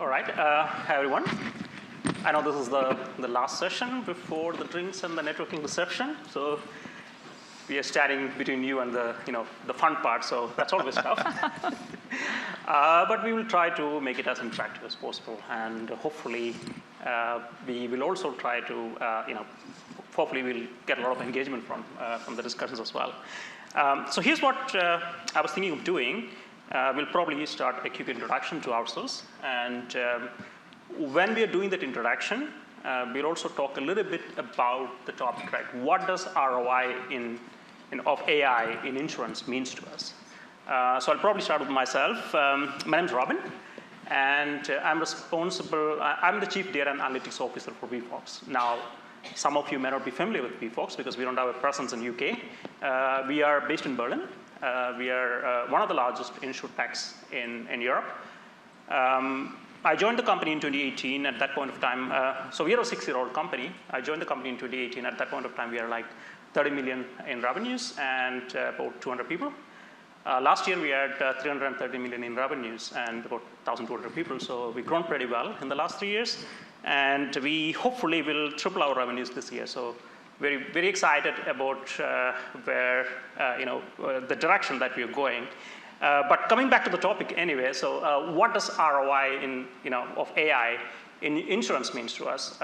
All right. Hi, everyone. I know this is the last session before the drinks and the networking reception. So we are standing between you and the fun part. So that's always tough. But we will try to make it as interactive as possible, and hopefully we will also try to hopefully we'll get a lot of engagement from the discussions as well. So here's what I was thinking of doing. We'll probably start a quick introduction to ourselves, and when we are doing that introduction, we'll also talk a little bit about the topic, right? What does ROI of AI in insurance means to us? So I'll probably start with myself. My name's Robin, and I'm the Chief Data and Analytics Officer for WeFox. Now, some of you may not be familiar with WeFox because we don't have a presence in UK. We are based in Berlin. We are one of the largest insurtechs in Europe. I joined the company in 2018. At that point of time, so we are a 6-year-old company. I joined the company in 2018. At that point of time, we are like 30 million in revenues and about 200 people. Last year, we had 330 million in revenues and about 1,200 people. So we've grown pretty well in the last 3 years. And we hopefully will triple our revenues this year. So very, very excited about where, the direction that we're going. But coming back to the topic anyway, so what does ROI of AI in insurance means to us?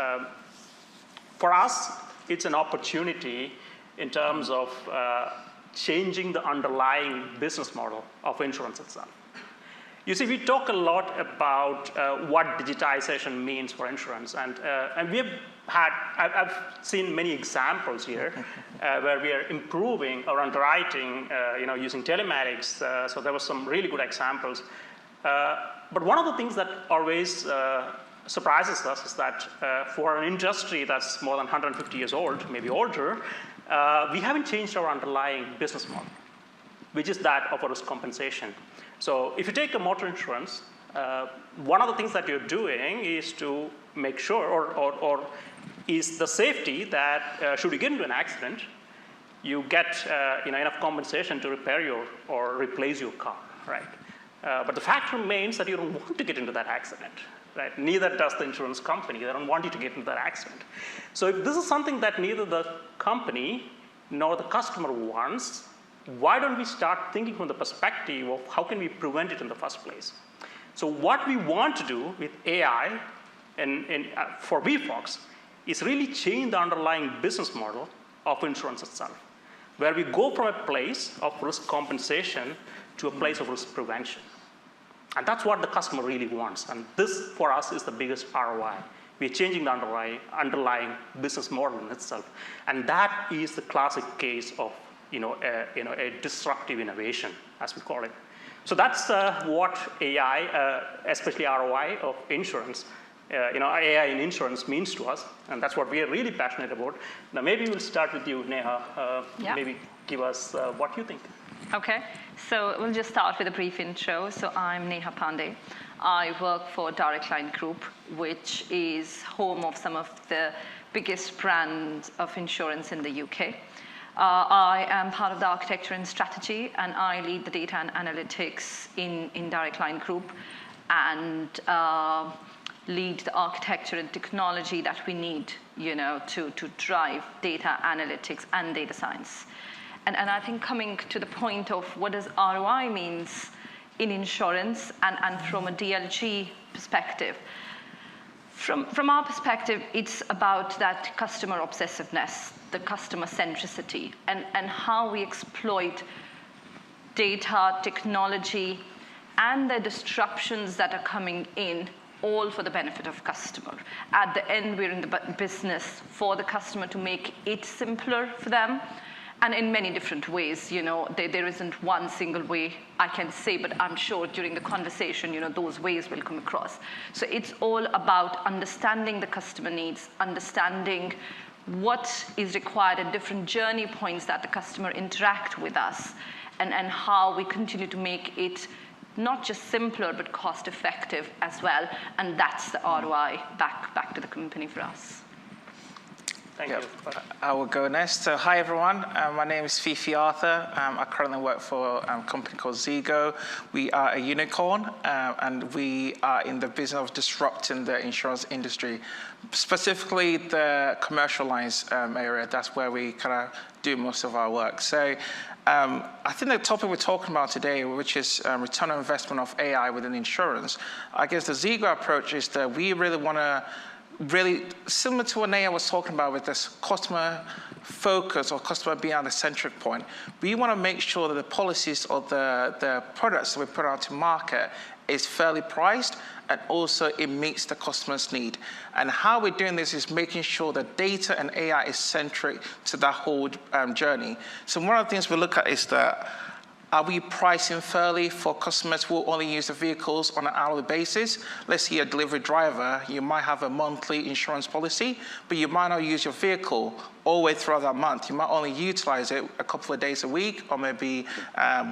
For us, it's an opportunity in terms of changing the underlying business model of insurance itself. You see, we talk a lot about what digitization means for insurance, and I've seen many examples here where we are improving our underwriting, using telematics. So there were some really good examples. But one of the things that always surprises us is that for an industry that's more than 150 years old, maybe older, we haven't changed our underlying business model, which is that of a risk compensation. So if you take a motor insurance, one of the things that you're doing is to make sure, or is the safety that should you get into an accident, you get enough compensation to repair or replace your car, right? But the fact remains that you don't want to get into that accident, right? Neither does the insurance company. They don't want you to get into that accident. So if this is something that neither the company nor the customer wants, why don't we start thinking from the perspective of how can we prevent it in the first place? So what we want to do with AI for WeFox is really change the underlying business model of insurance itself, where we go from a place of risk compensation to a place of risk prevention. And that's what the customer really wants. And this, for us, is the biggest ROI. We're changing the underlying business model in itself. And that is the classic case of a disruptive innovation, as we call it. So that's what AI, especially ROI of insurance, AI in insurance means to us, and that's what we are really passionate about. Now, maybe we'll start with you, Neha. Maybe give us what you think. Okay, so we'll just start with a brief intro. So I'm Neha Pandey. I work for Direct Line Group, which is home of some of the biggest brands of insurance in the UK. I am part of the architecture and strategy, and I lead the data and analytics in Direct Line Group, and lead the architecture and technology that we need, to drive data analytics and data science. And I think coming to the point of what does ROI means in insurance and from a DLG perspective. From our perspective, it's about that customer obsessiveness, the customer centricity, and how we exploit data, technology, and the disruptions that are coming in, all for the benefit of customer. At the end, we're in the business for the customer to make it simpler for them, and in many different ways. There isn't one single way I can say, but I'm sure during the conversation, those ways will come across. So it's all about understanding the customer needs, understanding what is required at different journey points that the customer interact with us, and how we continue to make it not just simpler, but cost effective as well. And that's the ROI back to the company for us. Thank Yep. you. I will go next. So hi, everyone. My name is Fiifi Arthur. I currently work for a company called Zego. We are a unicorn, and we are in the business of disrupting the insurance industry, specifically the commercial lines area. That's where we kind of do most of our work. So I think the topic we're talking about today, which is return on investment of AI within insurance, I guess the Zego approach is that we really want to really similar to what Neha was talking about with this customer focus or customer being at the centric point. We want to make sure that the policies or the products that we put out to market is fairly priced and also it meets the customer's need. And how we're doing this is making sure that data and AI is centric to that whole journey. So one of the things we look at is that are we pricing fairly for customers who only use the vehicles on an hourly basis? Let's say you're a delivery driver, you might have a monthly insurance policy, but you might not use your vehicle all the way throughout that month. You might only utilize it a couple of days a week or maybe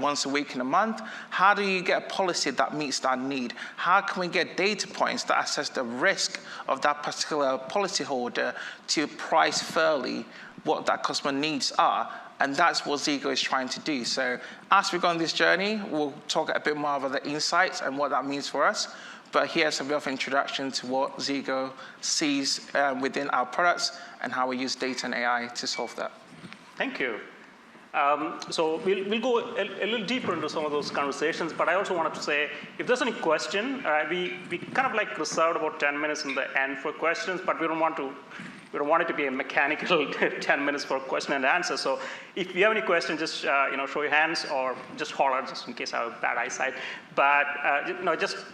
once a week in a month. How do you get a policy that meets that need? How can we get data points that assess the risk of that particular policyholder to price fairly what that customer needs are? And that's what Zego is trying to do. So as we go on this journey, we'll talk a bit more about the insights and what that means for us. But here's a bit of introduction to what Zego sees within our products and how we use data and AI to solve that. Thank you. So we'll go a little deeper into some of those conversations, but I also wanted to say, if there's any question, we kind of like reserved about 10 minutes in the end for questions, but we don't want it to be a mechanical 10 minutes for question and answer. So if you have any questions, just show your hands or just holler, just in case I have bad eyesight. But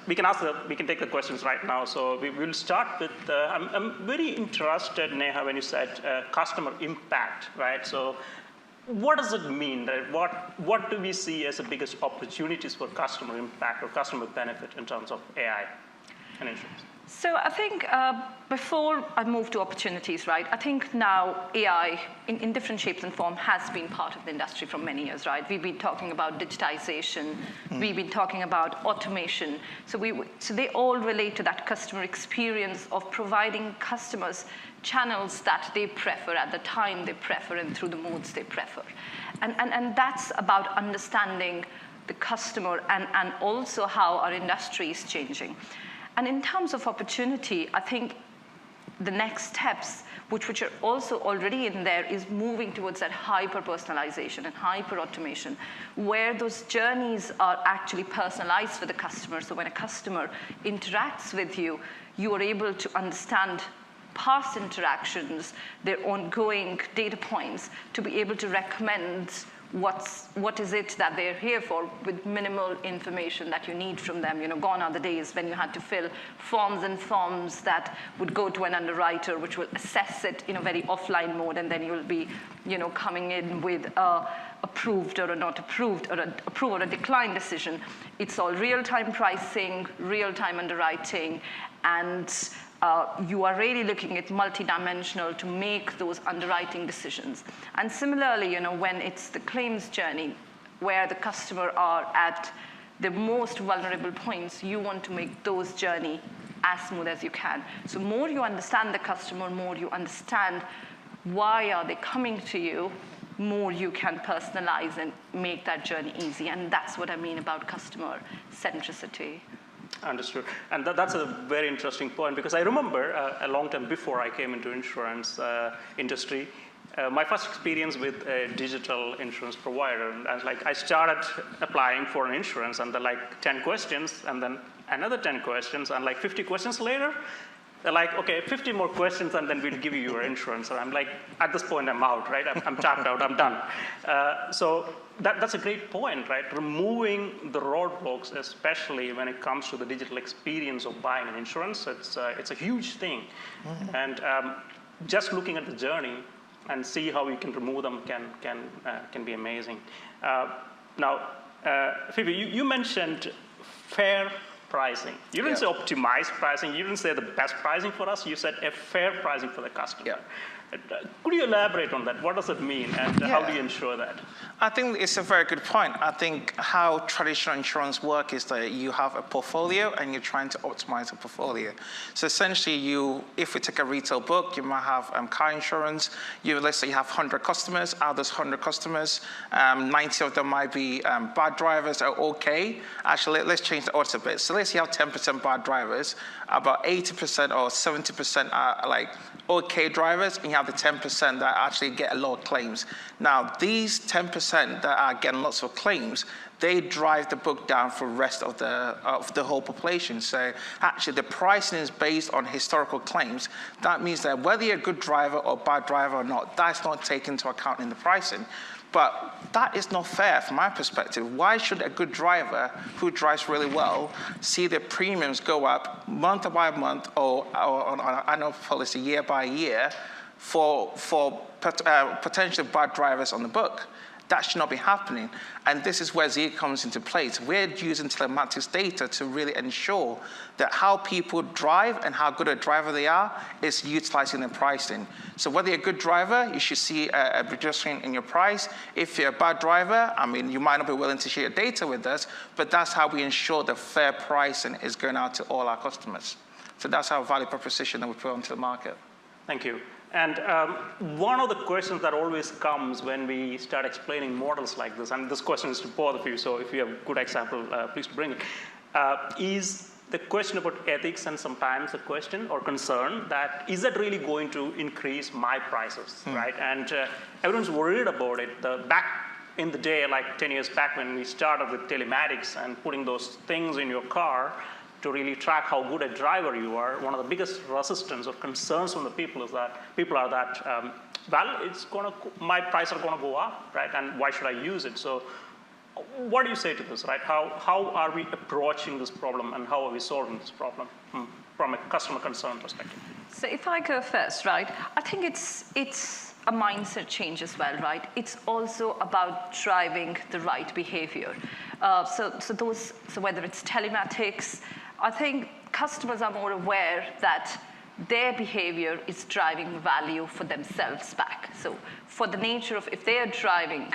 we can take the questions right now. So we will start with. I'm very interested, Neha, when you said customer impact, right? So what does it mean? Right? What do we see as the biggest opportunities for customer impact or customer benefit in terms of AI and insurance? So I think before I move to opportunities, right, I think now AI in different shapes and form has been part of the industry for many years, right? We've been talking about digitization. We've been talking about automation. So they all relate to that customer experience of providing customers channels that they prefer at the time they prefer and through the modes they prefer. And that's about understanding the customer and also how our industry is changing. And in terms of opportunity, I think the next steps, which are also already in there, is moving towards that hyper-personalization and hyper-automation, where those journeys are actually personalized for the customer. So when a customer interacts with you, you are able to understand past interactions, their ongoing data points, to be able to recommend what is it that they're here for with minimal information that you need from them. Gone are the days when you had to fill forms and forms that would go to an underwriter, which will assess it in a very offline mode, and then you'll be, coming in with approved or a not approved or a approve or a decline decision. It's all real-time pricing, real-time underwriting, and you are really looking at multidimensional to make those underwriting decisions. And similarly, when it's the claims journey, where the customer are at the most vulnerable points, you want to make those journey as smooth as you can. So more you understand the customer, more you understand why are they coming to you, more you can personalize and make that journey easy. And that's what I mean about customer centricity. Understood. And that's a very interesting point, because I remember a long time before I came into insurance industry, my first experience with a digital insurance provider. And I started applying for an insurance, and 10 questions, and then another 10 questions, and 50 questions later, they're like, okay, 50 more questions, and then we'll give you your insurance. And I'm like, at this point, I'm out, right? I'm tapped out, I'm done. So that's a great point, right? Removing the roadblocks, especially when it comes to the digital experience of buying an insurance, it's a huge thing. Mm-hmm. And just looking at the journey and see how we can remove them can be amazing. Now, Fiifi, you mentioned fair pricing. You didn't say optimized pricing. You didn't say the best pricing for us. You said a fair pricing for the customer. Could you elaborate on that? What does it mean, and how do you ensure that? I think it's a very good point. I think how traditional insurance work is that you have a portfolio and you're trying to optimize the portfolio. So essentially, if we take a retail book, you might have car insurance. Let's say you have 100 customers. Out of those 100 customers, 90 of them might be bad drivers or okay. Actually, let's change the odds a bit. So let's say you have 10% bad drivers. About 80% or 70% are like okay drivers, and you have the 10% that actually get a lot of claims. Now, these 10% that are getting lots of claims, they drive the book down for the rest of the whole population. So actually, the pricing is based on historical claims. That means that whether you're a good driver or bad driver or not, that's not taken into account in the pricing. But that is not fair from my perspective. Why should a good driver who drives really well see their premiums go up month by month or on an annual policy year by year for potentially bad drivers on the book? That should not be happening. And this is where Zego comes into place. We're using telematics data to really ensure that how people drive and how good a driver they are is utilizing the pricing. So whether you're a good driver, you should see a reduction in your price. If you're a bad driver, I mean, you might not be willing to share your data with us, but that's how we ensure the fair pricing is going out to all our customers. So that's our value proposition that we put onto the market. Thank you. And one of the questions that always comes when we start explaining models like this, and this question is to both of you, so if you have a good example, please bring it, is the question about ethics, and sometimes the question or concern that is that really going to increase my prices, right? And everyone's worried about it. Back in the day, like 10 years back when we started with telematics and putting those things in your car to really track how good a driver you are, one of the biggest resistance or concerns from the people is that well, my prices are going to go up, right? And why should I use it? So what do you say to this, right? How are we approaching this problem, and how are we solving this problem from a customer concern perspective? So if I go first, right, I think it's a mindset change as well, right? It's also about driving the right behavior. So whether it's telematics, I think customers are more aware that their behavior is driving value for themselves back. So for the nature of, if they are driving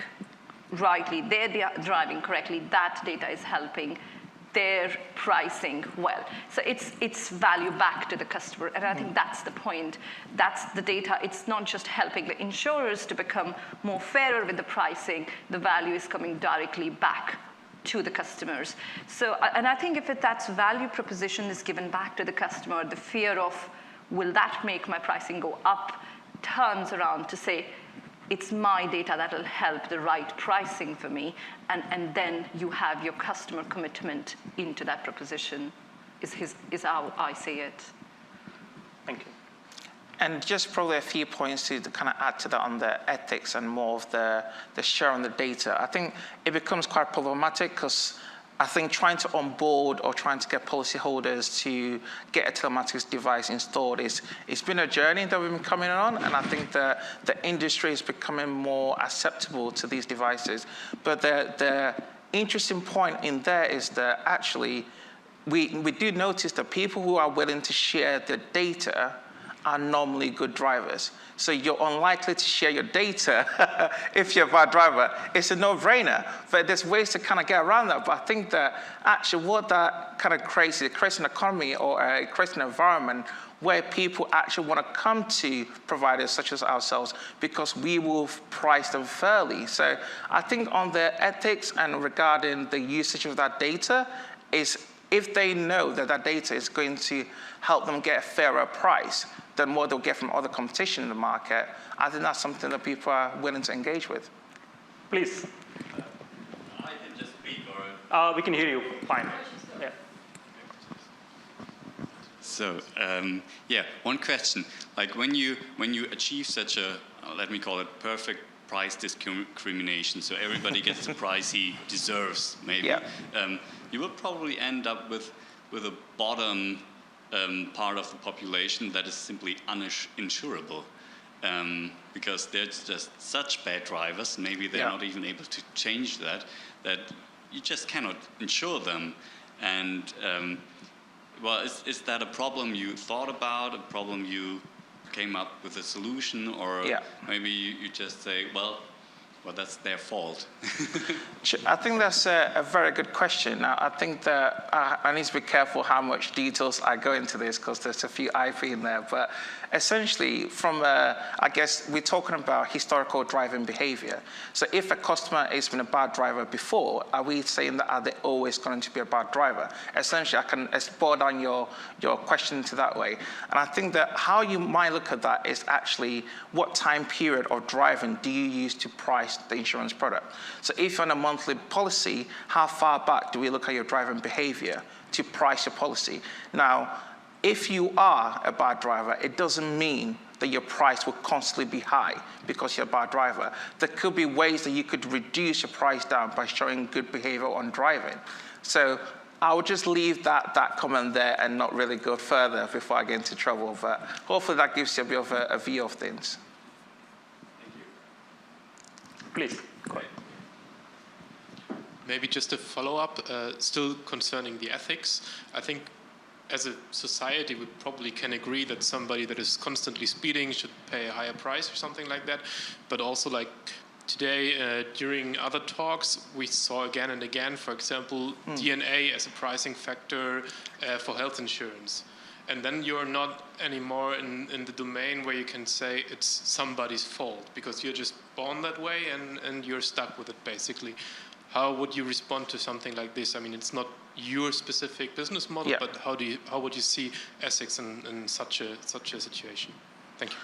rightly, they're driving correctly, that data is helping their pricing well. So it's value back to the customer, and I think that's the point. That's the data. It's not just helping the insurers to become more fairer with the pricing. The value is coming directly back to the customers. So, and I think if that's value proposition is given back to the customer, the fear of, will that make my pricing go up, turns around to say, it's my data that will help the right pricing for me, and then you have your customer commitment into that proposition is how I see it. Thank you. And just probably a few points to kind of add to that on the ethics and more of the share on the data. I think it becomes quite problematic because I think trying to onboard or trying to get policyholders to get a telematics device installed it's been a journey that we've been coming on, and I think the industry is becoming more acceptable to these devices. But the interesting point in there is that actually we do notice that people who are willing to share the data are normally good drivers. So you're unlikely to share your data if you're a bad driver. It's a no-brainer, but there's ways to kind of get around that. But I think that actually what that kind of creates, it creates an economy or it creates an environment where people actually want to come to providers such as ourselves because we will price them fairly. So I think on the ethics and regarding the usage of that data is if they know that that data is going to help them get a fairer price than what they'll get from other competition in the market, I think that's something that people are willing to engage with. Please. I can just speak, or we can hear you fine. Yeah. So yeah, one question. Like when you achieve such a let me call it perfect price discrimination, so everybody gets the price he deserves, maybe. Yeah. You will probably end up with a bottom part of the population that is simply uninsurable, because they're just such bad drivers. Maybe they're not even able to change that you just cannot insure them. And well, is that a problem you thought about? A problem you came up with a solution, or maybe you just say, well, that's their fault. I think that's a very good question. I think that I need to be careful how much details I go into this, because there's a few IP in there. But essentially, I guess we're talking about historical driving behavior. So if a customer has been a bad driver before, are we saying that are they always going to be a bad driver? Essentially, I can boil down your question to that way. And I think that how you might look at that is actually what time period of driving do you use to price the insurance product? So if you're on a monthly policy, how far back do we look at your driving behavior to price your policy? Now, if you are a bad driver, it doesn't mean that your price will constantly be high because you're a bad driver. There could be ways that you could reduce your price down by showing good behavior on driving. So I would just leave that comment there and not really go further before I get into trouble. But hopefully that gives you a bit of a view of things. Thank you. Please, go ahead. Maybe just a follow-up, still concerning the ethics. I think as a society, we probably can agree that somebody that is constantly speeding should pay a higher price or something like that. But also, like today, during other talks, we saw again and again, for example, DNA as a pricing factor for health insurance. And then you're not anymore in the domain where you can say it's somebody's fault, because you're just born that way and you're stuck with it, basically. How would you respond to something like this? I mean, it's not your specific business model, but how would you see ethics in such a situation? Thank you.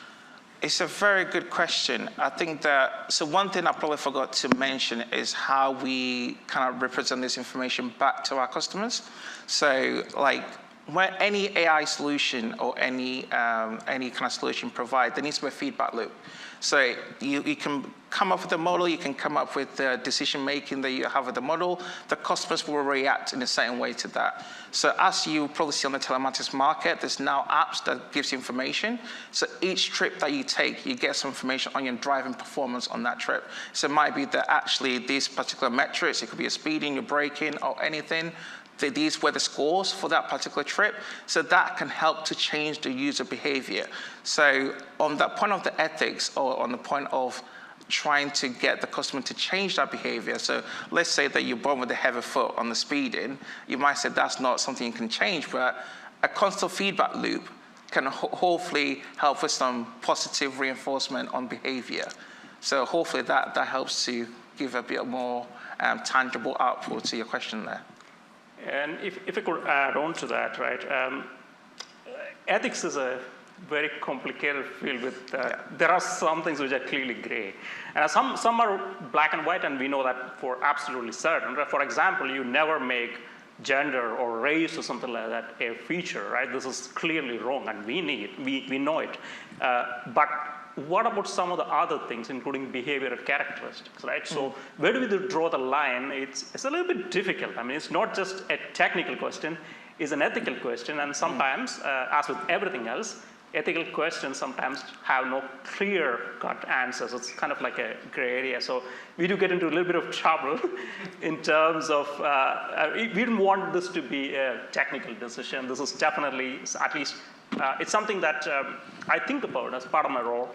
It's a very good question. I think that, so one thing I probably forgot to mention is how we kind of represent this information back to our customers. So like, when any AI solution or any kind of solution provided, there needs to be a feedback loop. So you can come up with a model, you can come up with the decision making that you have with the model. The customers will react in the same way to that. So as you probably see on the telematics market, there's now apps that gives you information. So each trip that you take, you get some information on your driving performance on that trip. So it might be that actually these particular metrics, it could be a speeding, your braking, or anything. These were the scores for that particular trip. So that can help to change the user behavior. So on that point of the ethics, or on the point of trying to get the customer to change that behavior. So let's say that you're born with a heavy foot on the speeding. You might say that's not something you can change, but a constant feedback loop can hopefully help with some positive reinforcement on behavior. So hopefully that helps to give a bit more tangible output to your question there. And if I could add on to that, right? Ethics is a very complicated field with, there are some things which are clearly gray. And some are black and white, and we know that for absolutely certain. For example, you never make gender or race or something like that a feature, right? This is clearly wrong, and we know it. But what about some of the other things, including behavioral characteristics, right? So where do we draw the line? It's a little bit difficult. I mean, it's not just a technical question, it's an ethical question. And sometimes, as with everything else, ethical questions sometimes have no clear-cut answers. It's kind of like a gray area. So we do get into a little bit of trouble in terms of, we didn't want this to be a technical decision. This is definitely, at least, it's something that I think about as part of my role.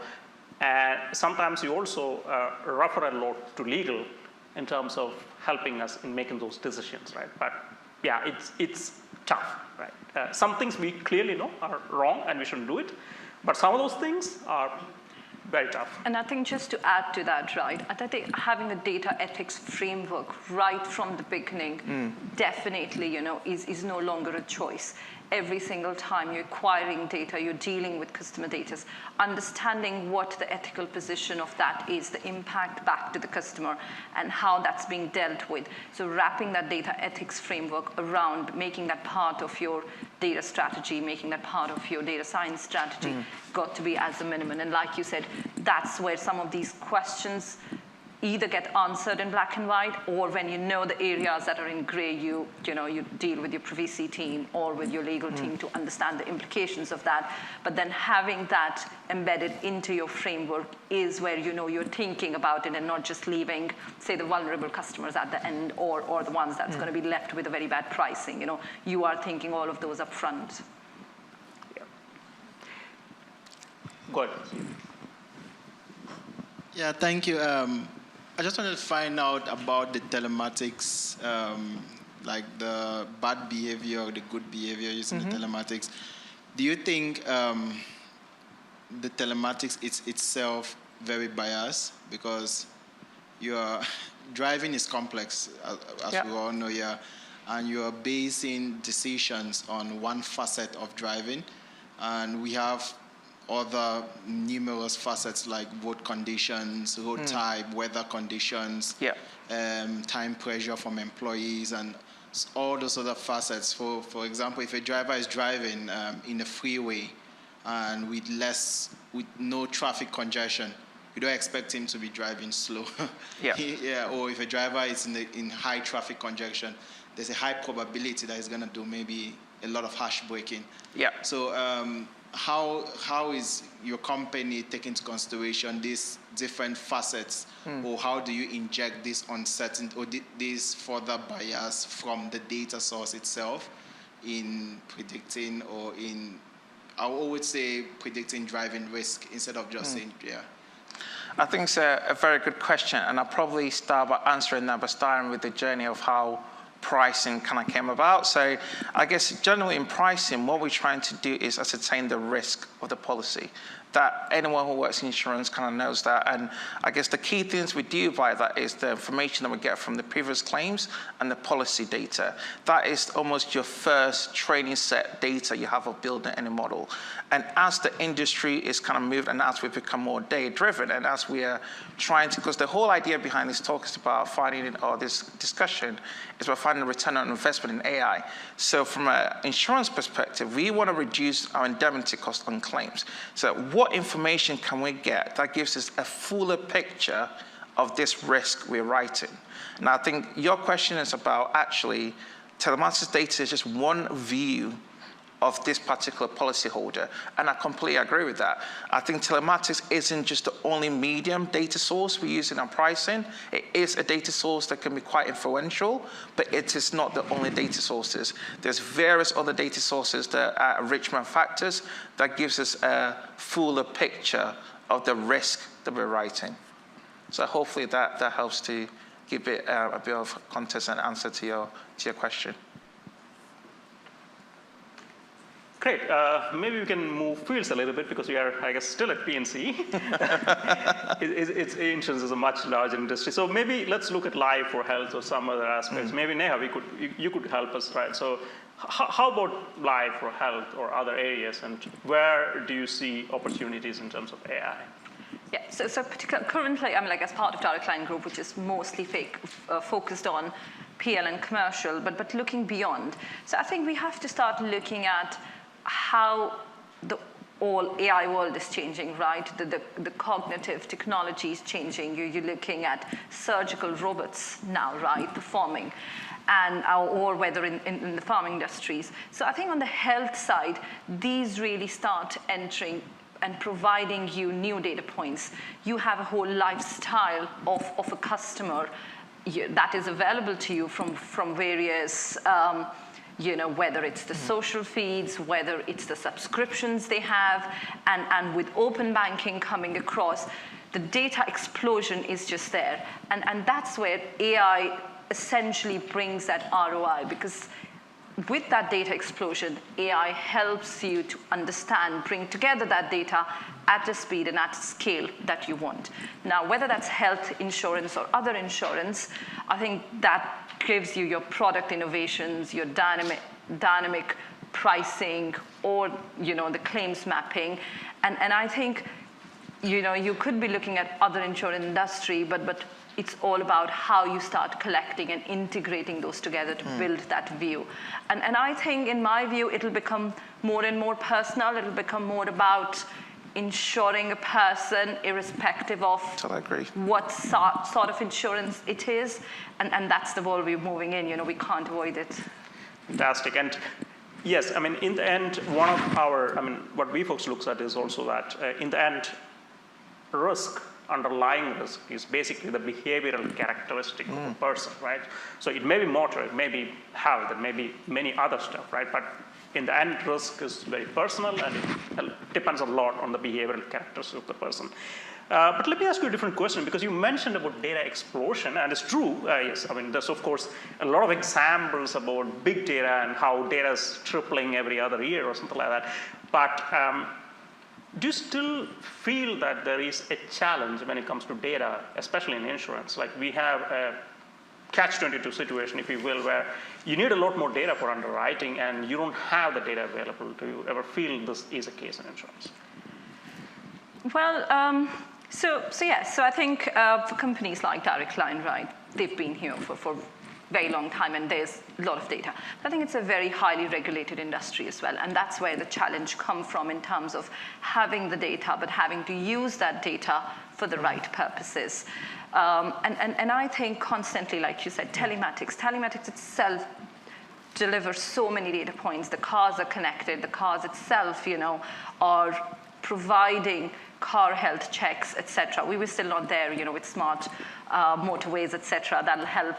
And sometimes you also refer a lot to legal in terms of helping us in making those decisions, right? But yeah, it's tough, right? Some things we clearly know are wrong and we shouldn't do it. But some of those things are very tough. And I think just to add to that, right, I think having a data ethics framework right from the beginning definitely, is no longer a choice. Every single time you're acquiring data, you're dealing with customer data, understanding what the ethical position of that is, the impact back to the customer, and how that's being dealt with. So wrapping that data ethics framework around, making that part of your data strategy, making that part of your data science strategy, got to be as a minimum. And like you said, that's where some of these questions either get answered in black and white, or when you know the areas that are in gray, you deal with your privacy team or with your legal team to understand the implications of that. But then having that embedded into your framework is where you're thinking about it and not just leaving, say, the vulnerable customers at the end, or the ones that's going to be left with a very bad pricing. You are thinking all of those up front. Go ahead. Yeah, thank you. I just wanted to find out about the telematics, like the bad behavior or the good behavior using the telematics. Do you think the telematics is itself very biased? Because your driving is complex, as we all know, and you are basing decisions on one facet of driving, and we have other numerous facets like road conditions, road type, weather conditions, time pressure from employees, and all those other facets. For example, if a driver is driving in a freeway and with no traffic congestion, you don't expect him to be driving slow. Or if a driver is in high traffic congestion, there's a high probability that he's going to do maybe a lot of harsh braking. So how is your company taking into consideration these different facets, or how do you inject this uncertainty or this further bias from the data source itself in predicting, or I would say predicting driving risk instead of just saying, I think it's a very good question, and I'll probably start by answering that by starting with the journey of how pricing kind of came about. So I guess generally in pricing, what we're trying to do is ascertain the risk of the policy. That anyone who works in insurance kind of knows that. And I guess the key things we do by that is the information that we get from the previous claims and the policy data. That is almost your first training set data you have of building any model. And as the industry is kind of moved, and as we become more data-driven, and as we are trying to, because the whole idea behind this talk is about finding, or this discussion is about finding a return on investment in AI. So from an insurance perspective, we want to reduce our indemnity cost on claims. So what information can we get that gives us a fuller picture of this risk we're writing? And I think your question is about actually telematics data is just one view of this particular policyholder, and I completely agree with that. I think telematics isn't just the only medium data source we use in our pricing. It is a data source that can be quite influential, but it is not the only data sources. There's various other data sources that are enrichment factors that gives us a fuller picture of the risk that we're writing. So hopefully that helps to give it a bit of context and answer to your question. Great. Maybe we can move fields a little bit because we are, I guess, still at P&C. Insurance is a much larger industry. So maybe let's look at life or health or some other aspects. Maybe Neha, you could help us, right? So how about life or health or other areas, and where do you see opportunities in terms of AI? Yeah, so currently, I mean, like as part of Direct Line Group, which is mostly focused on PL and commercial, but looking beyond. So I think we have to start looking at how the whole AI world is changing, right? The cognitive technology is changing. You're looking at surgical robots now, right, performing, and or whether in the farming industries. So I think on the health side, these really start entering and providing you new data points. You have a whole lifestyle of a customer that is available to you from various, whether it's the social feeds, whether it's the subscriptions they have, and with open banking coming across, the data explosion is just there. And that's where AI essentially brings that ROI, because with that data explosion, AI helps you to understand, bring together that data at the speed and at scale that you want. Now, whether that's health insurance or other insurance, I think that gives you your product innovations, your dynamic pricing, or the claims mapping. And I think you could be looking at other insurance industry, but it's all about how you start collecting and integrating those together to build that view. And I think, in my view, it'll become more and more personal. It'll become more about insuring a person irrespective of what sort of insurance it is. And that's the world we're moving in. We can't avoid it. Fantastic. And yes, I mean, in the end, one of our, what WeFox looks at is also that in the end, underlying risk is basically the behavioral characteristic of a person, right? So it may be motor, it may be health, it may be many other stuff, right? But in the end, risk is very personal, and it depends a lot on the behavioral characteristics of the person. But let me ask you a different question, because you mentioned about data explosion, and it's true, yes. I mean, there's, of course, a lot of examples about big data and how data is tripling every other year or something like that. But do you still feel that there is a challenge when it comes to data, especially in insurance? Like, we have a catch-22 situation, if you will, where you need a lot more data for underwriting, and you don't have the data available. Do you ever feel this is a case in insurance? Well, so I think for companies like Direct Line, right, they've been here for a very long time, and there's a lot of data. But I think it's a very highly regulated industry as well, and that's where the challenge comes from in terms of having the data, but having to use that data for the right purposes. And I think constantly, like you said, telematics itself delivers so many data points. The cars are connected. The cars itself, are providing car health checks, etc. We were still not there, with smart motorways, etc. That'll help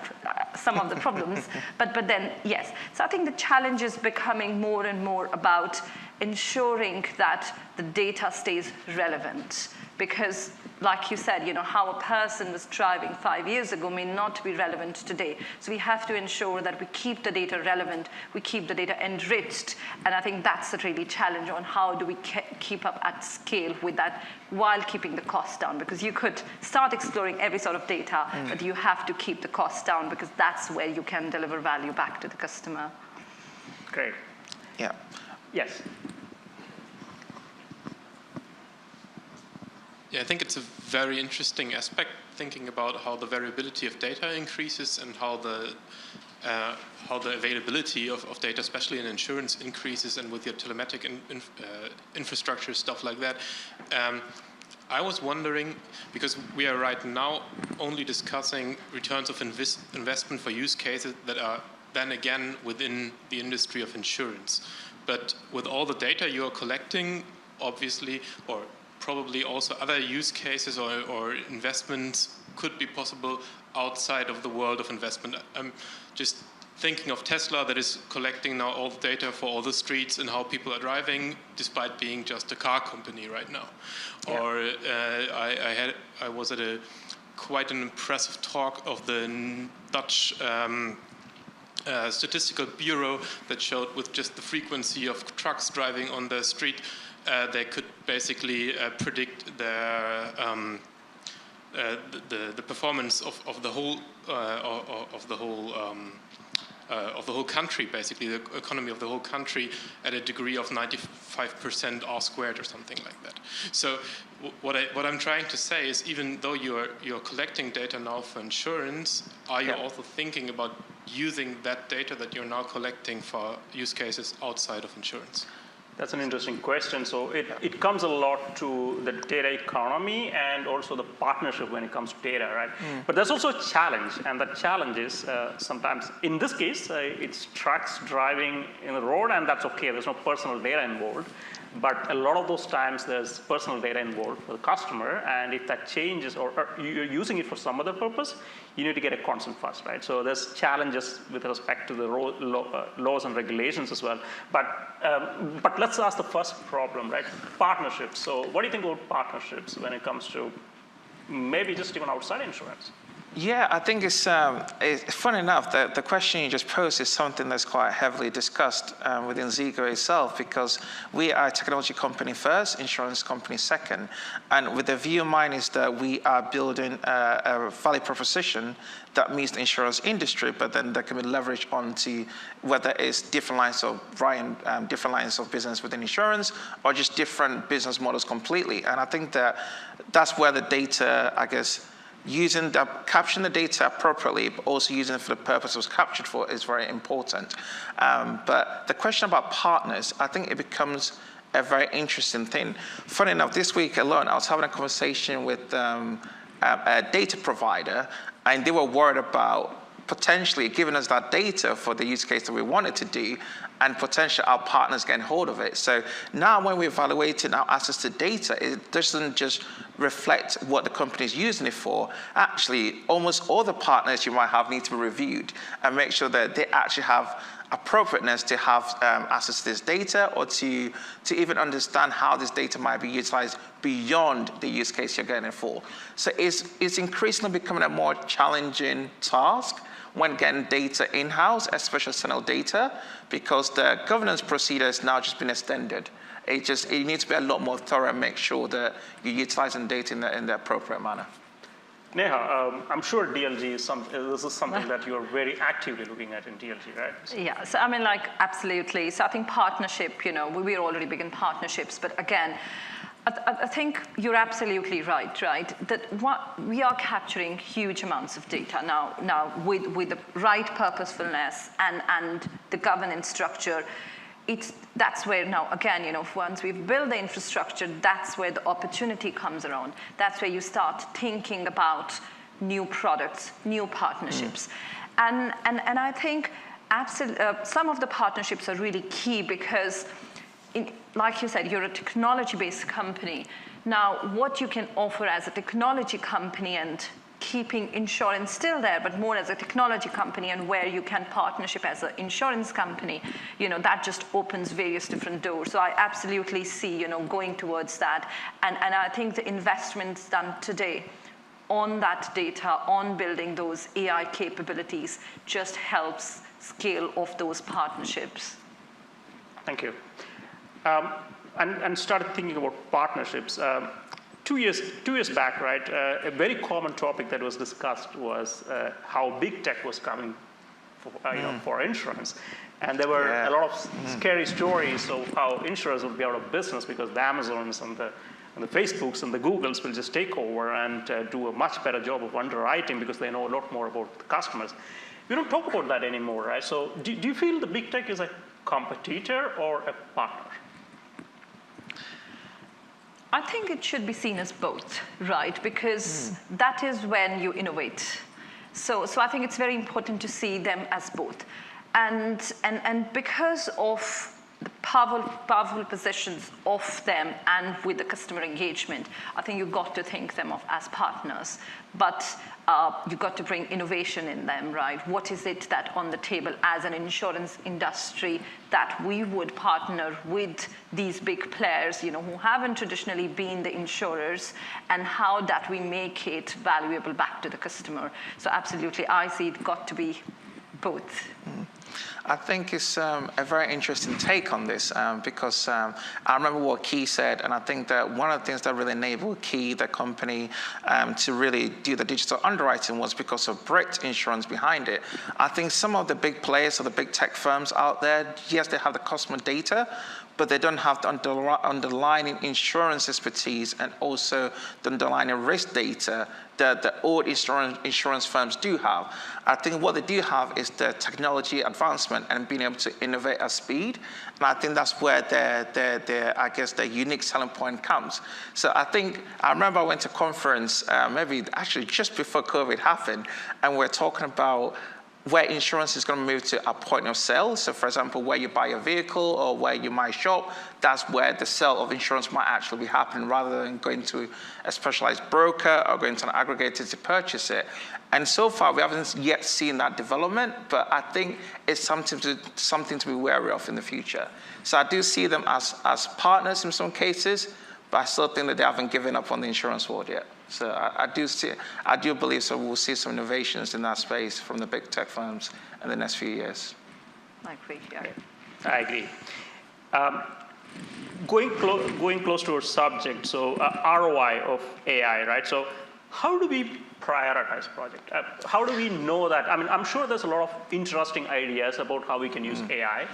some of the problems. but then, yes. So I think the challenge is becoming more and more about ensuring that the data stays relevant. Because, like you said, how a person was driving 5 years ago may not be relevant today. So we have to ensure that we keep the data relevant, we keep the data enriched, and I think that's a really challenge on how do we keep up at scale with that while keeping the costs down. Because you could start exploring every sort of data, but you have to keep the costs down, because that's where you can deliver value back to the customer. Great. Yeah. Yes. Yeah, I think it's a very interesting aspect, thinking about how the variability of data increases and how the availability of data, especially in insurance, increases, and with your telematic infrastructure, stuff like that. I was wondering, because we are right now only discussing returns of investment for use cases that are then again within the industry of insurance. But with all the data you are collecting, obviously, or probably also other use cases or investments could be possible outside of the world of investment. I'm just thinking of Tesla, that is collecting now all the data for all the streets and how people are driving, despite being just a car company right now. Yeah. Or I was at quite an impressive talk of the Dutch Statistical Bureau that showed with just the frequency of trucks driving on the street, they could basically predict the performance of the whole country, basically the economy of the whole country, at a degree of 95% R squared or something like that. So what I'm trying to say is, even though you're collecting data now for insurance, are you also thinking about using that data that you're now collecting for use cases outside of insurance? That's an interesting question. So it comes a lot to the data economy and also the partnership when it comes to data, right? But there's also a challenge, and that challenge is sometimes, in this case, it's trucks driving in the road, and that's okay. There's no personal data involved. But a lot of those times, there's personal data involved for the customer, and if that changes or you're using it for some other purpose, you need to get a consent first, right? So there's challenges with respect to the laws and regulations as well. But let's ask the first problem, right? Partnerships. So what do you think about partnerships when it comes to maybe just even outside insurance? Yeah, I think it's fun enough that the question you just posed is something that's quite heavily discussed within Zego itself, because we are a technology company first, insurance company second. And with the view in mind is that we are building a value proposition that meets the insurance industry, but then that can be leveraged onto whether it's different lines of different lines of business within insurance, or just different business models completely. And I think that that's where the data, I guess, capturing the data appropriately, but also using it for the purpose it was captured for, is very important. But the question about partners, I think it becomes a very interesting thing. Funny enough, this week alone, I was having a conversation with a data provider, and they were worried about potentially giving us that data for the use case that we wanted to do, and potentially our partners getting hold of it. So now when we're evaluating our access to data, it doesn't just reflect what the company is using it for. Actually, almost all the partners you might have need to be reviewed and make sure that they actually have appropriateness to have access to this data, or to even understand how this data might be utilized beyond the use case you're getting it for. So it's increasingly becoming a more challenging task when getting data in-house, especially sensitive data, because the governance procedure has now just been extended. It needs to be a lot more thorough and make sure that you're utilizing data in the appropriate manner. Neha, I'm sure DLG is this is something that you're very actively looking at in DLG, right? Yeah, so I mean, like, absolutely. So I think partnership, you know, we're already big in partnerships, but again, I think you're absolutely right? That we are capturing huge amounts of data now with the right purposefulness and the governance structure. That's where now, again, you know, once we've built the infrastructure, that's where the opportunity comes around. That's where you start thinking about new products, new partnerships. And I think some of the partnerships are really key because, like you said, you're a technology-based company. Now, what you can offer as a technology company and keeping insurance still there, but more as a technology company, and where you can partnership as an insurance company, you know, that just opens various different doors. So I absolutely see, you know, going towards that. And I think the investments done today on that data, on building those AI capabilities, just helps scale off those partnerships. Thank you. And started thinking about partnerships. 2 years back, right, a very common topic that was discussed was how big tech was coming for insurance. And there were a lot of scary stories of how insurers would be out of business because the Amazons and the Facebooks and the Googles will just take over and do a much better job of underwriting because they know a lot more about the customers. We don't talk about that anymore, right? So do you feel the big tech is a competitor or a partner? I think it should be seen as both, right? Because that is when you innovate. So I think it's very important to see them as both. And because of the powerful positions of them and with the customer engagement, I think you've got to think them of as partners. But you've got to bring innovation in them, right? What is it that on the table as an insurance industry that we would partner with these big players, you know, who haven't traditionally been the insurers, and how that we make it valuable back to the customer. So absolutely, I see it got to be both. I think it's a very interesting take on this because I remember what Key said, and I think that one of the things that really enabled Key, the company, to really do the digital underwriting was because of Brit insurance behind it. I think some of the big players or the big tech firms out there, yes, they have the customer data, but they don't have the underlying insurance expertise and also the underlying risk data that the old insurance firms do have. I think what they do have is the technology advancement and being able to innovate at speed. And I think that's where their unique selling point comes. So I remember I went to a conference, maybe actually just before COVID happened, and we're talking about where insurance is going to move to a point of sale. So for example, where you buy a vehicle or where you might shop, that's where the sale of insurance might actually be happening rather than going to a specialized broker or going to an aggregator to purchase it. And so far, we haven't yet seen that development, but I think it's something to be wary of in the future. So I do see them as partners in some cases, but I still think that they haven't given up on the insurance world yet. So I do believe so. We'll see some innovations in that space from the big tech firms in the next few years. I agree. Yeah. I agree. Going close to our subject, so ROI of AI, right? So how do we prioritize project? How do we know that? I mean, I'm sure there's a lot of interesting ideas about how we can use AI.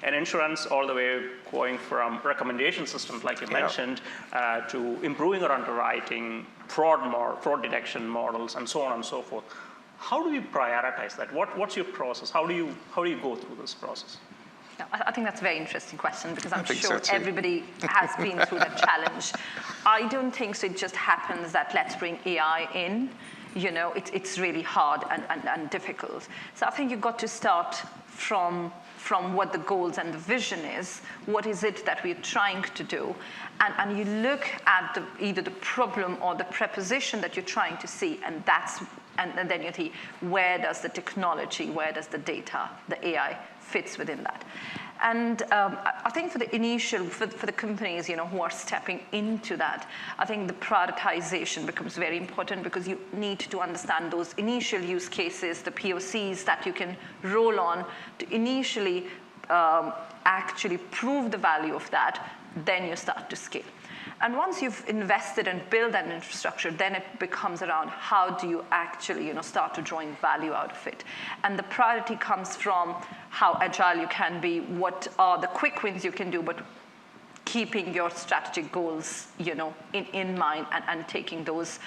And insurance, all the way going from recommendation systems, like you mentioned, to improving our underwriting, fraud detection models, and so on and so forth. How do we prioritize that? What's your process? How do you go through this process? Yeah, I think that's a very interesting question because I'm sure everybody has been through that challenge. I don't think so. It just happens that let's bring AI in. You know, it's really hard and difficult. So I think you've got to start from what the goals and the vision is. What is it that we're trying to do? And you look at either the problem or the proposition that you're trying to see, and that's And then you see where does the technology, where does the data, the AI fits within that. And I think for the initial, for the companies, who are stepping into that, I think the prioritization becomes very important because you need to understand those initial use cases, the POCs that you can roll on to initially actually prove the value of that, then you start to scale. And once you've invested and built that infrastructure, then it becomes around how do you actually start to drawing value out of it. And the priority comes from how agile you can be, what are the quick wins you can do, but keeping your strategic goals in mind and taking those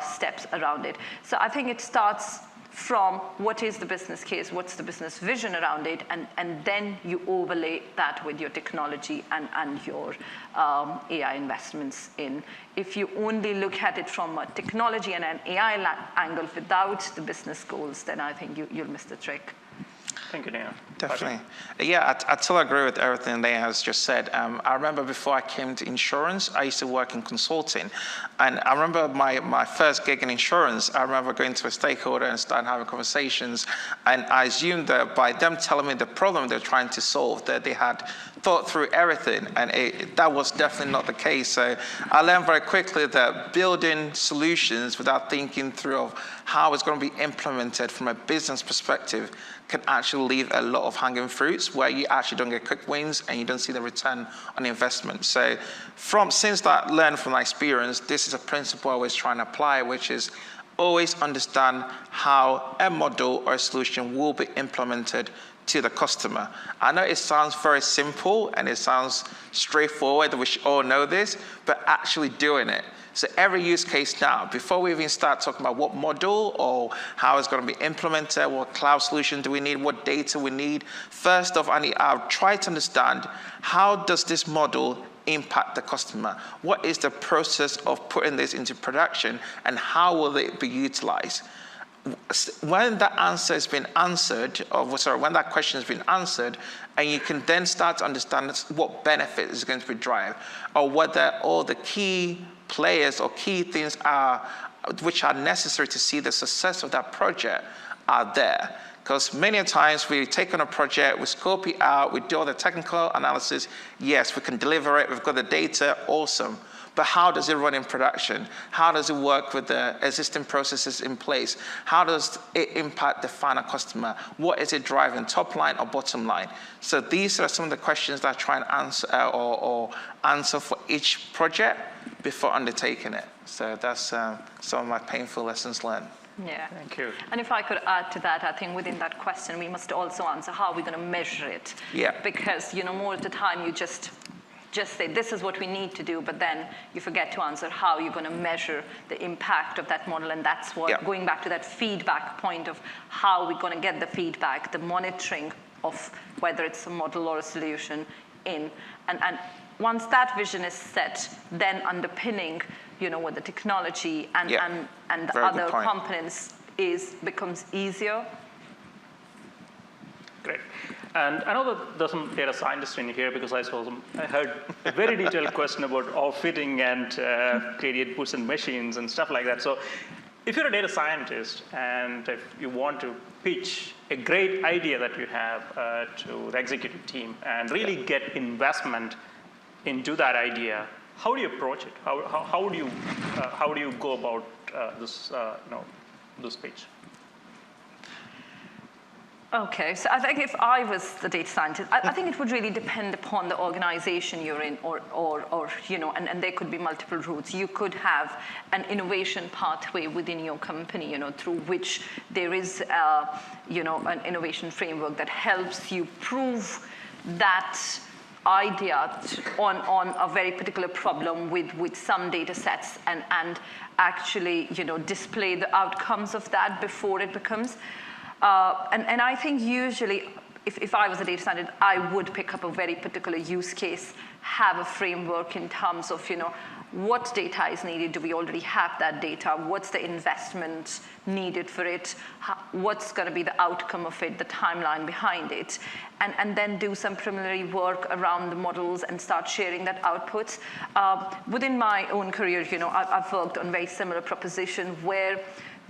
steps around it. So I think it starts from what is the business case, what's the business vision around it, and then you overlay that with your technology and your AI investments in. If you only look at it from a technology and an AI angle without the business goals, then I think you'll miss the trick. Thank you, Neha. Definitely. Yeah, I totally agree with everything Neha has just said. I remember before I came to insurance, I used to work in consulting. And I remember my first gig in insurance, I remember going to a stakeholder and starting having conversations. And I assumed that by them telling me the problem they're trying to solve, that they had thought through everything. And that was definitely not the case. So I learned very quickly that building solutions without thinking through of how it's going to be implemented from a business perspective can actually leave a lot of hanging fruits where you actually don't get quick wins and you don't see the return on investment. So since that learned from my experience, this is a principle I always try and apply, which is always understand how a model or a solution will be implemented to the customer. I know it sounds very simple and it sounds straightforward, we should all know this, but actually doing it. So every use case now, before we even start talking about what model or how it's going to be implemented, what cloud solution do we need, what data we need, first off, I'll try to understand how does this model impact the customer? What is the process of putting this into production and how will it be utilized? When that answer has been answered, when that question has been answered, and you can then start to understand what benefit is going to be derived, or whether all the key players or key things which are necessary to see the success of that project are there. Because many times we take on a project, we scope it out, we do all the technical analysis. Yes, we can deliver it, we've got the data, awesome. But how does it run in production? How does it work with the existing processes in place? How does it impact the final customer? What is it driving, top line or bottom line? So these are some of the questions that I try and answer or answer for each project before undertaking it. So that's some of my painful lessons learned. Yeah. Thank you. And if I could add to that, I think within that question, we must also answer how we're going to measure it. Yeah. Because, more of the time you just say, this is what we need to do, but then you forget to answer how you're going to measure the impact of that model. And that's what, going back to that feedback point of how we're going to get the feedback, the monitoring of whether it's a model or a solution in. And once that vision is set, then underpinning, what the technology and the other components becomes easier. Great. And I know that there's some data scientists in here because I heard a very detailed question about outfitting and creating boots and machines and stuff like that. So if you're a data scientist and if you want to pitch a great idea that you have to the executive team and really get investment into that idea, how do you approach it? How do you go about this pitch? Okay, so I think if I was the data scientist, I think it would really depend upon the organization you're in, or and there could be multiple routes. You could have an innovation pathway within your company, through which there is, an innovation framework that helps you prove that idea on a very particular problem with some data sets and actually, display the outcomes of that before it becomes. And I think usually, if I was a data scientist, I would pick up a very particular use case, have a framework in terms of, what data is needed? Do we already have that data? What's the investment needed for it? What's going to be the outcome of it, the timeline behind it? And then do some preliminary work around the models and start sharing that output. Within my own career, I've worked on very similar proposition where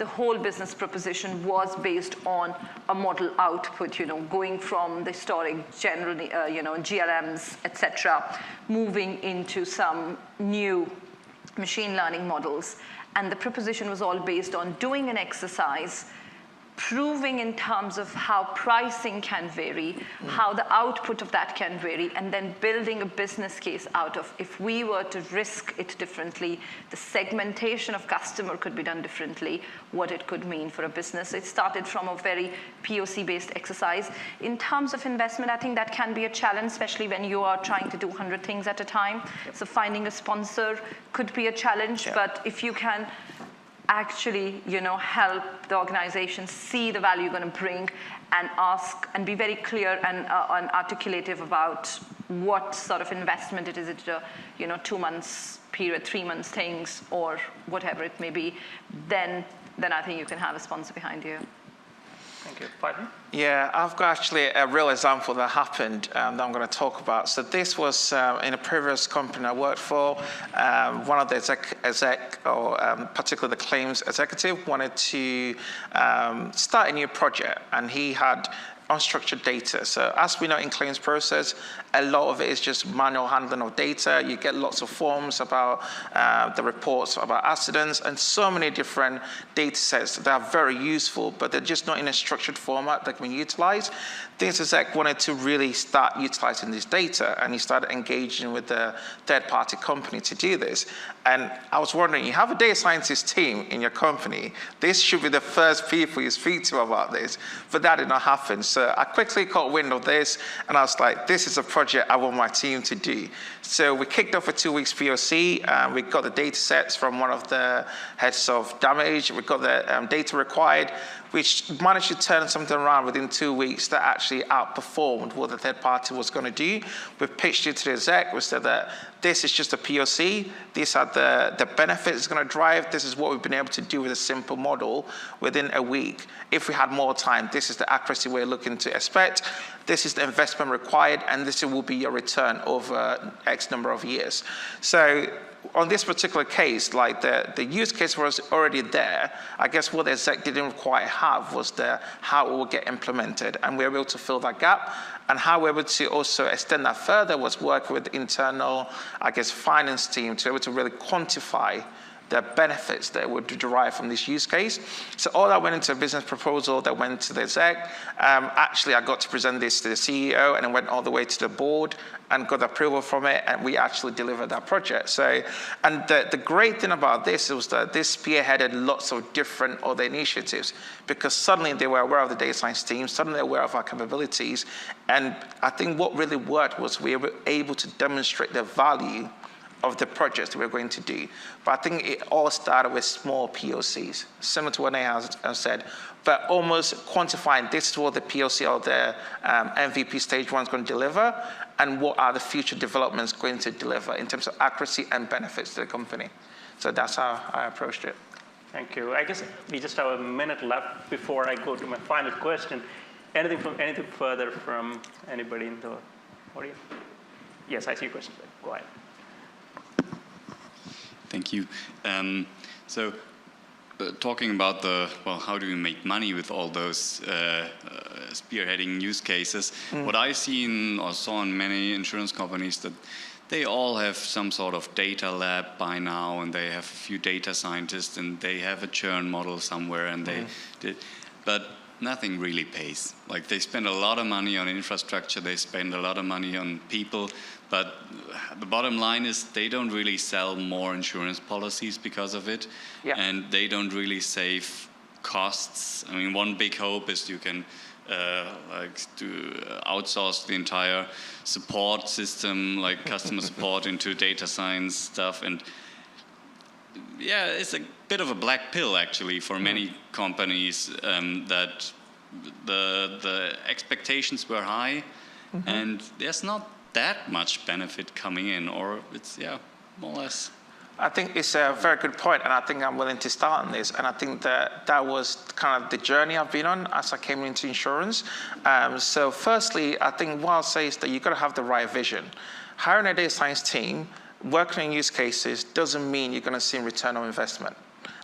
the whole business proposition was based on a model output, going from the historic general, GLMs, etc., moving into some new machine learning models. And the proposition was all based on doing an exercise, proving in terms of how pricing can vary, how the output of that can vary, and then building a business case out of, if we were to risk it differently, the segmentation of customer could be done differently, what it could mean for a business. It started from a very POC-based exercise. In terms of investment, I think that can be a challenge, especially when you are trying to do 100 things at a time. So finding a sponsor could be a challenge, but if you can actually, help the organization see the value you're going to bring and ask and be very clear and articulative about what sort of investment it is. It's a, 2 months period, 3 months things, or whatever it may be, then I think you can have a sponsor behind you. Thank you. Fiifi? Yeah, I've got actually a real example that happened that I'm going to talk about. So this was in a previous company I worked for. One of the particularly the claims executive, wanted to start a new project, and he had unstructured data. So as we know in claims process, a lot of it is just manual handling of data. You get lots of forms about the reports about accidents and so many different data sets that are very useful, but they're just not in a structured format that can be utilized. This exec wanted to really start utilizing this data, and he started engaging with the third-party company to do this. And I was wondering, you have a data scientist team in your company. This should be the first people you speak to about this, but that did not happen. So I quickly caught wind of this, and I was like, this is a project I want my team to do. So we kicked off a 2 weeks POC. We got the data sets from one of the heads of damage. We got the data required, which managed to turn something around within 2 weeks that actually outperformed what the third party was going to do. We pitched it to the exec. We said that this is just a POC. These are the benefits it's going to drive. This is what we've been able to do with a simple model within a week. If we had more time, this is the accuracy we're looking to expect. This is the investment required, and this will be your return over X number of years. So on this particular case, like the use case was already there. I guess what the exec didn't quite have was how it would get implemented, and we were able to fill that gap. And how we were able to also extend that further was work with the internal, finance team to be able to really quantify the benefits that would derive from this use case. So all that went into a business proposal that went to the exec. Actually, I got to present this to the CEO, and it went all the way to the board and got approval from it, and we actually delivered that project. So, and the great thing about this was that this spearheaded lots of different other initiatives, because suddenly they were aware of the data science team, suddenly they were aware of our capabilities, and I think what really worked was we were able to demonstrate the value of the projects that we're going to do. But I think it all started with small POCs, similar to what Neha has said, but almost quantifying this is what the POC or the MVP stage 1 is going to deliver, and what are the future developments going to deliver in terms of accuracy and benefits to the company. So that's how I approached it. Thank you. I guess we just have a minute left before I go to my final question. Anything further from anybody in the audience? Yes, I see your question. Go ahead. Thank you. Talking about how do we make money with all those spearheading use cases? What I've seen or saw in many insurance companies that they all have some sort of data lab by now, and they have a few data scientists, and they have a churn model somewhere, and but nothing really pays. Like, they spend a lot of money on infrastructure, they spend a lot of money on people, but the bottom line is they don't really sell more insurance policies because of it, and they don't really save costs. I mean, one big hope is you can outsource the entire support system, like customer support, into data science stuff, and it's a bit of a black pill actually for many companies, that the expectations were high, and there's not that much benefit coming in, or it's more or less. I think it's a very good point, and I think I'm willing to start on this. And I think that was kind of the journey I've been on as I came into insurance. So firstly, I think what I'll say is that you've got to have the right vision. Hiring a data science team, working on use cases, doesn't mean you're going to see return on investment.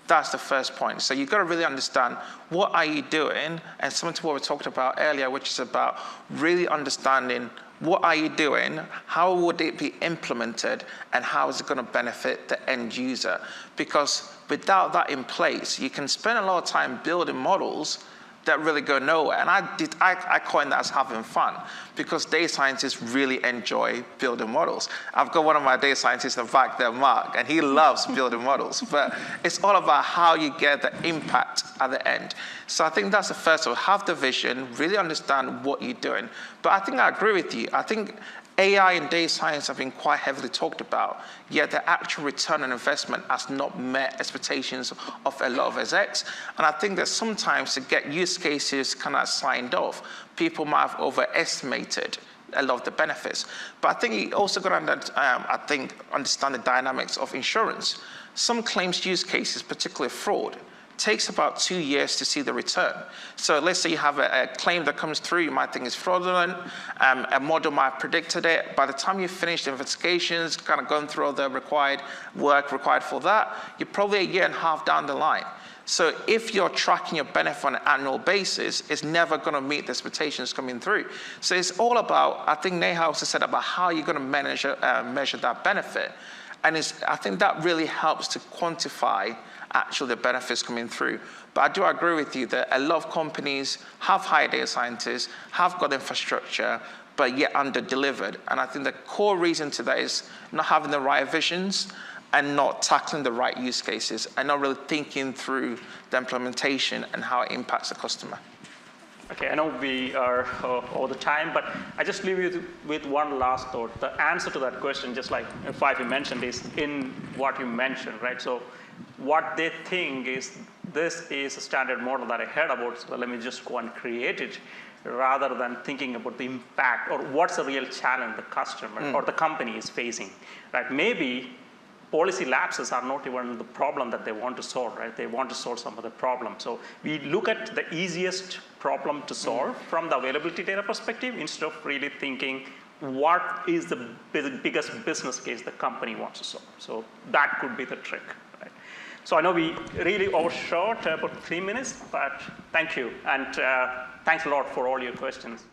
That's the first point. So you've got to really understand what are you doing, and something to what we talked about earlier, which is about really understanding what are you doing, how would it be implemented, and how is it going to benefit the end user? Because without that in place, you can spend a lot of time building models that really go nowhere. And I coined that as having fun, because data scientists really enjoy building models. I've got one of my data scientists in the back there, Mark, and he loves building models. But it's all about how you get the impact at the end. So I think that's the first one. Have the vision, really understand what you're doing. But I think I agree with you. I think AI and data science have been quite heavily talked about, yet the actual return on investment has not met expectations of a lot of execs. And I think that sometimes to get use cases kind of signed off, people might have overestimated a lot of the benefits. But I think you also got to understand the dynamics of insurance. Some claims use cases, particularly fraud, takes about 2 years to see the return. So let's say you have a claim that comes through, you might think it's fraudulent, a model might have predicted it. By the time you finish the investigations, kind of going through all the work required for that, you're probably 1.5 years down the line. So if you're tracking your benefit on an annual basis, it's never going to meet the expectations coming through. So it's all about, I think Neha also said about how you're going to measure that benefit. And I think that really helps to quantify actually the benefits coming through. But I do agree with you that a lot of companies have hired data scientists, have got infrastructure, but yet under-delivered. And I think the core reason to that is not having the right visions and not tackling the right use cases and not really thinking through the implementation and how it impacts the customer. Okay, I know we are all the time, but I just leave you with one last thought. The answer to that question, just like Fiifi mentioned, is in what you mentioned, right? So what they think is this is a standard model that I heard about, so let me just go and create it, rather than thinking about the impact or what's the real challenge the customer or the company is facing, right? Maybe policy lapses are not even the problem that they want to solve, right? They want to solve some other problem. So we look at the easiest problem to solve from the availability data perspective instead of really thinking what is the biggest business case the company wants to solve. So that could be the trick, right? So I know we really overshot about 3 minutes, but thank you. And thanks a lot for all your questions.